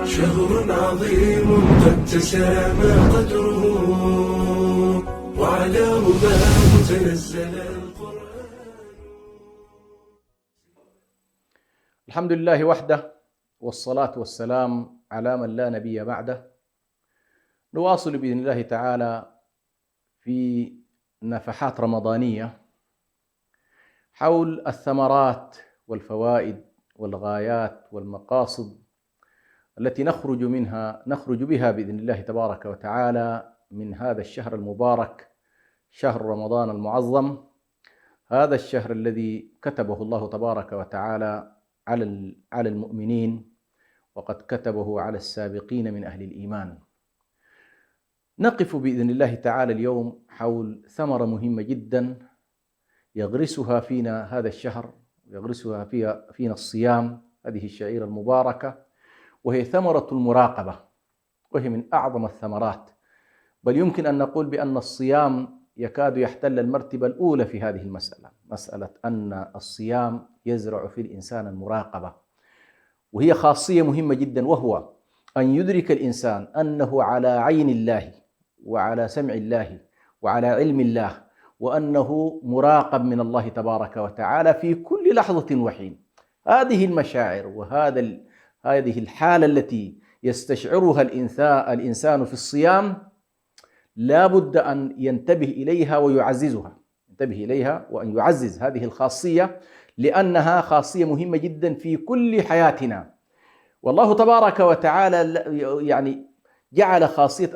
شهر عظيم قد تسامى قدره وعلى رباه تنزل القرآن. الحمد لله وحده، والصلاة والسلام على من لا نبي بعده. نواصل بإذن الله تعالى في نفحات رمضانية حول الثمرات والفوائد والغايات والمقاصد التي نخرج بها بإذن الله تبارك وتعالى من هذا الشهر المبارك، شهر رمضان المعظم، هذا الشهر الذي كتبه الله تبارك وتعالى على المؤمنين، وقد كتبه على السابقين من أهل الإيمان. نقف بإذن الله تعالى اليوم حول ثمرة مهمة جدا يغرسها فينا هذا الشهر، يغرسها فينا الصيام، هذه الشعيرة المباركة، وهي ثمرة المراقبة، وهي من أعظم الثمرات، بل يمكن أن نقول بأن الصيام يكاد يحتل المرتبة الأولى في هذه المسألة، مسألة أن الصيام يزرع في الإنسان المراقبة، وهي خاصية مهمة جدا، وهو أن يدرك الإنسان أنه على عين الله وعلى سمع الله وعلى علم الله، وأنه مراقب من الله تبارك وتعالى في كل لحظة وحين. هذه المشاعر هذه الحالة التي يستشعرها الإنسان في الصيام لا بد أن ينتبه إليها ويعززها، ينتبه إليها وأن يعزز هذه الخاصية، لأنها خاصية مهمة جدا في كل حياتنا. والله تبارك وتعالى يعني جعل خاصية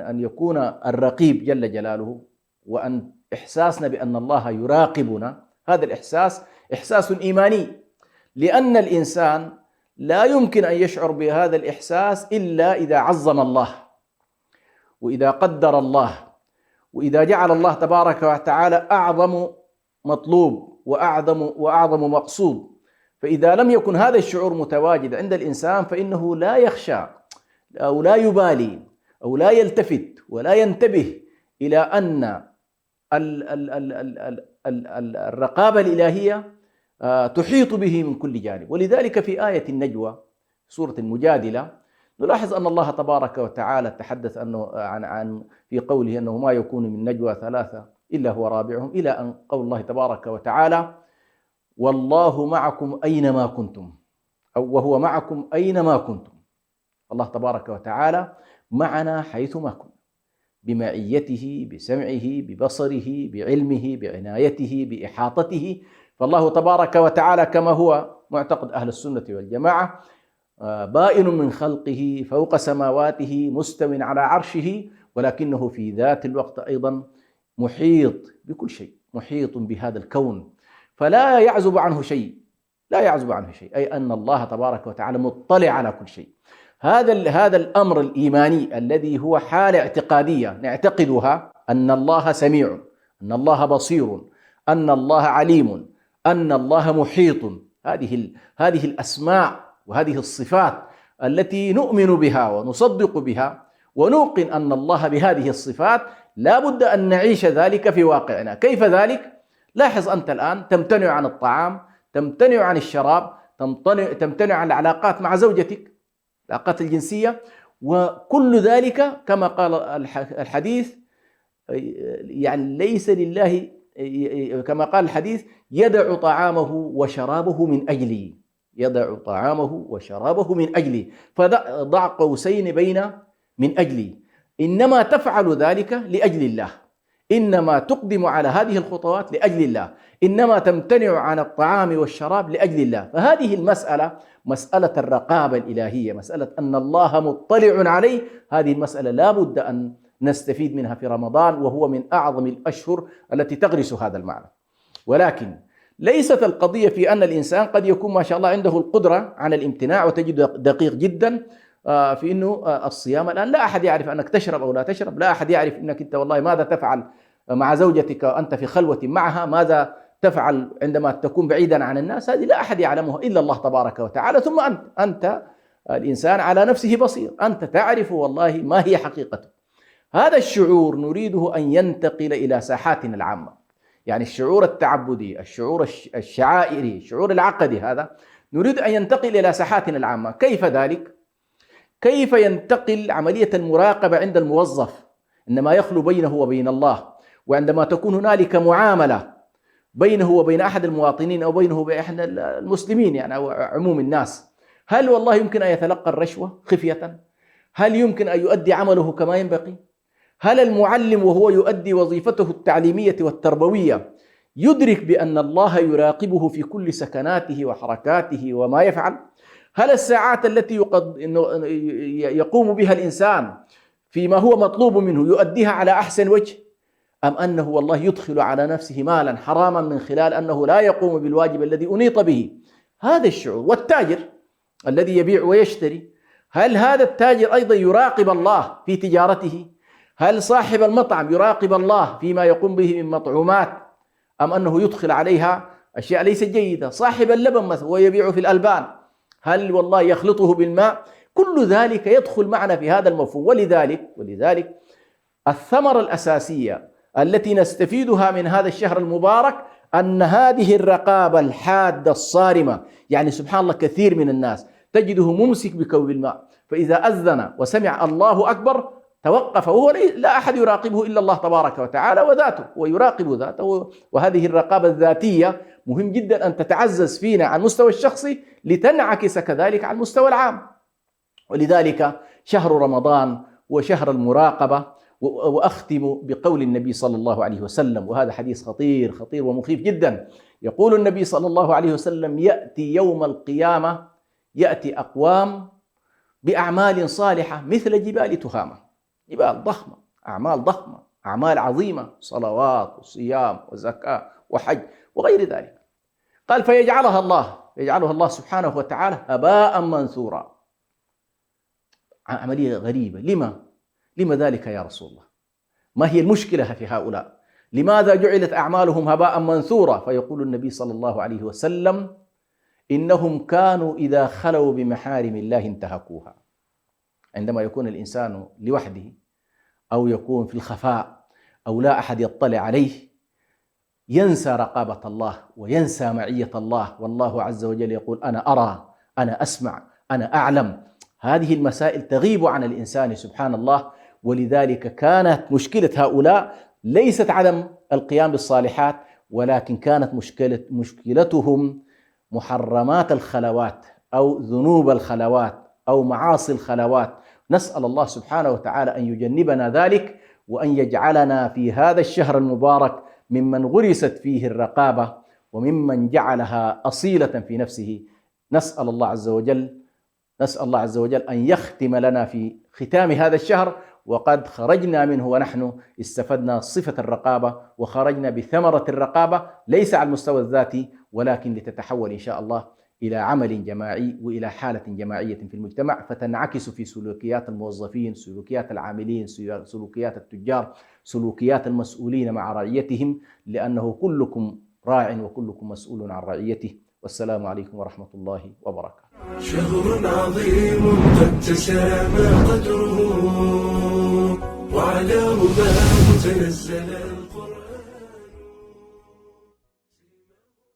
أن يكون الرقيب جل جلاله، وأن إحساسنا بأن الله يراقبنا، هذا الإحساس إحساس إيماني، لأن الإنسان لا يمكن أن يشعر بهذا الإحساس إلا إذا عظم الله، وإذا قدر الله، وإذا جعل الله تبارك وتعالى أعظم مطلوب وأعظم مقصود. فإذا لم يكن هذا الشعور متواجد عند الإنسان فإنه لا يخشى أو لا يبالي أو لا يلتفت ولا ينتبه إلى أن الرقابة الإلهية تحيط به من كل جانب. ولذلك في آية النجوى سورة المجادلة نلاحظ أن الله تبارك وتعالى تحدث عن في قوله أنه ما يكون من نجوى ثلاثة إلا هو رابعهم، إلى أن قول الله تبارك وتعالى والله معكم أينما كنتم، أو وهو معكم أينما كنتم. الله تبارك وتعالى معنا حيثما كنا، بمعيته، بسمعه، ببصره، بعلمه، بعنايته، بإحاطته. فالله تبارك وتعالى كما هو معتقد أهل السنة والجماعة بائن من خلقه فوق سماواته مستو على عرشه، ولكنه في ذات الوقت أيضا محيط بكل شيء، محيط بهذا الكون، فلا يعزب عنه شيء، لا يعزب عنه شيء، أي أن الله تبارك وتعالى مطلع على كل شيء. هذا الأمر الإيماني الذي هو حالة اعتقادية نعتقدها، أن الله سميع، أن الله بصير، أن الله عليم، أن الله محيط. هذه الأسماء وهذه الصفات التي نؤمن بها ونصدق بها ونوقن أن الله بهذه الصفات، لا بد أن نعيش ذلك في واقعنا. كيف ذلك؟ لاحظ أنت الآن تمتنع عن الطعام، تمتنع عن الشراب، تمتنع عن العلاقات مع زوجتك، العلاقات الجنسية، وكل ذلك كما قال الحديث يعني ليس لله، كما قال الحديث يدع طعامه وشرابه من أجلي، يدع طعامه وشرابه من أجلي، فضع قوسين بين من أجلي. إنما تفعل ذلك لأجل الله، إنما تقدم على هذه الخطوات لأجل الله، إنما تمتنع عن الطعام والشراب لأجل الله. فهذه المسألة مسألة الرقابة الإلهية، مسألة أن الله مطلع عليه، هذه المسألة لا بد أن نستفيد منها في رمضان، وهو من أعظم الأشهر التي تغرس هذا المعنى. ولكن ليست القضية في أن الإنسان قد يكون ما شاء الله عنده القدرة على الامتناع وتجد دقيق جدا في أنه الصيام الآن لا أحد يعرف أنك تشرب أو لا تشرب، لا أحد يعرف أنك أنت والله ماذا تفعل مع زوجتك وأنت في خلوة معها، ماذا تفعل عندما تكون بعيدا عن الناس، هذه لا أحد يعلمها إلا الله تبارك وتعالى. ثم أنت الإنسان على نفسه بصير، أنت تعرف والله ما هي حقيقته. هذا الشعور نريده أن ينتقل إلى ساحاتنا العامة، يعني الشعور التعبدي، الشعور الشعائري، الشعور العقدي، هذا نريد أن ينتقل إلى ساحاتنا العامة. كيف ذلك؟ كيف ينتقل عملية المراقبة عند الموظف، إنما يخلو بينه وبين الله، وعندما تكون هنالك معاملة بينه وبين أحد المواطنين أو بينه وبين أحد المسلمين يعني أو عموم الناس، هل والله يمكن أن يتلقى الرشوة خفية؟ هل يمكن أن يؤدي عمله كما ينبغي؟ هل المعلم وهو يؤدي وظيفته التعليمية والتربوية يدرك بأن الله يراقبه في كل سكناته وحركاته وما يفعل؟ هل الساعات التي يقوم بها الإنسان فيما هو مطلوب منه يؤديها على أحسن وجه؟ أم أنه والله يدخل على نفسه مالا حراما من خلال أنه لا يقوم بالواجب الذي أنيط به؟ هذا الشعور. والتاجر الذي يبيع ويشتري، هل هذا التاجر أيضا يراقب الله في تجارته؟ هل صاحب المطعم يراقب الله فيما يقوم به من مطعومات، أم أنه يدخل عليها أشياء ليست جيدة؟ صاحب اللبن مثلا ويبيع في الألبان، هل والله يخلطه بالماء؟ كل ذلك يدخل معنا في هذا المفهوم. ولذلك الثمرة الأساسية التي نستفيدها من هذا الشهر المبارك أن هذه الرقابة الحادة الصارمة، يعني سبحان الله كثير من الناس تجده ممسك بكوب الماء، فإذا أذن وسمع الله أكبر توقف، وهو لا أحد يراقبه إلا الله تبارك وتعالى وذاته، ويراقب ذاته. وهذه الرقابة الذاتية مهم جدا أن تتعزز فينا على المستوى الشخصي لتنعكس كذلك على المستوى العام. ولذلك شهر رمضان وشهر المراقبة. وأختم بقول النبي صلى الله عليه وسلم، وهذا حديث خطير ومخيف جدا. يقول النبي صلى الله عليه وسلم: يأتي يوم القيامة يأتي أقوام بأعمال صالحة مثل جبال تهامة، جبال ضخمة، أعمال ضخمة، أعمال عظيمة، صلوات وصيام وزكاة وحج وغير ذلك. قال: فيجعلها الله سبحانه وتعالى هباء منثورا. عملية غريبة. لما ذلك يا رسول الله؟ ما هي المشكلة في هؤلاء؟ لماذا جعلت أعمالهم هباء منثورا؟ فيقول النبي صلى الله عليه وسلم: إنهم كانوا إذا خلوا بمحارم الله انتهكوها. عندما يكون الإنسان لوحده أو يكون في الخفاء أو لا أحد يطلع عليه ينسى رقابة الله وينسى معية الله، والله عز وجل يقول: أنا أرى، أنا أسمع، أنا أعلم. هذه المسائل تغيب عن الإنسان سبحان الله. ولذلك كانت مشكلة هؤلاء ليست عدم القيام بالصالحات، ولكن كانت مشكلتهم محرمات الخلوات أو ذنوب الخلوات أو معاصي الخلوات. نسأل الله سبحانه وتعالى أن يجنبنا ذلك، وأن يجعلنا في هذا الشهر المبارك ممن غرست فيه الرقابة وممن جعلها أصيلة في نفسه. نسأل الله عز وجل أن يختم لنا في ختام هذا الشهر وقد خرجنا منه ونحن استفدنا صفة الرقابة وخرجنا بثمرة الرقابة، ليس على المستوى الذاتي ولكن لتتحول إن شاء الله إلى عمل جماعي وإلى حالة جماعية في المجتمع، فتنعكس في سلوكيات الموظفين، سلوكيات العاملين، سلوكيات التجار، سلوكيات المسؤولين مع رعيتهم، لأنه كلكم راع وكلكم مسؤول عن رعيته. والسلام عليكم ورحمة الله وبركاته. شهر عظيم قد تسامى قدره وعلى رباه تنزل